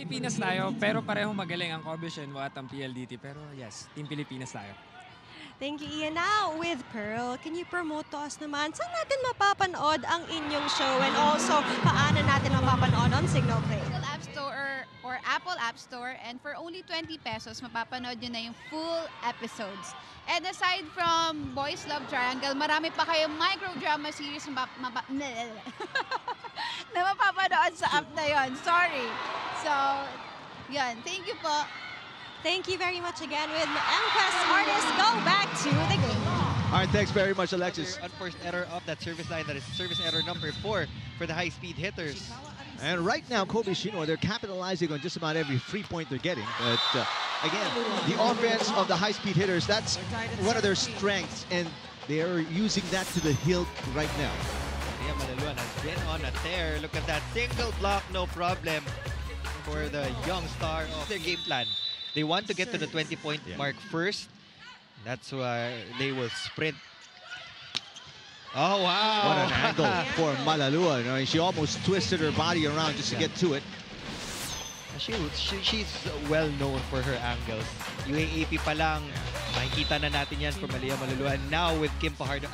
Pilipinas tayo, pero pareho magaling ang Kobe Shenhua at ang PLDT. Pero yes, Team Pilipinas tayo. Thank you, Ian. Now, with Pearl, can you promote to us naman saan natin mapapanood ang inyong show and also paano natin mapapanood on Signal Play? Google App Store or Apple App Store, and for only 20 pesos, mapapanood nyo na yung full episodes. And aside from Boys Love Triangle, marami pa kayong micro-drama series na mapapanood sa app na yon. Sorry. So, yun. Thank you po. Thank you very much again with M-Quest artists. Go back to the game. All right, thanks very much, Alexis. Unforced error of that service line. That is service error number 4 for the high-speed hitters. And right now, Kobe Shenhua, they're capitalizing on just about every free point they're getting. But again, the offense of the high-speed hitters, that's one of their strengths, and they're using that to the hilt right now. Maria Malaluan has been on a tear. Look at that single block, no problem for the young star of their game plan. They want to get to the 20-point mark first. That's why they will sprint. Oh, wow. What an angle for Malaluan. I mean, she almost twisted her body around just to get to it. She's well known for her angles. UAAP pa lang, makikita na natin yan for Maria Malaluan. Now with Kim Fajardo.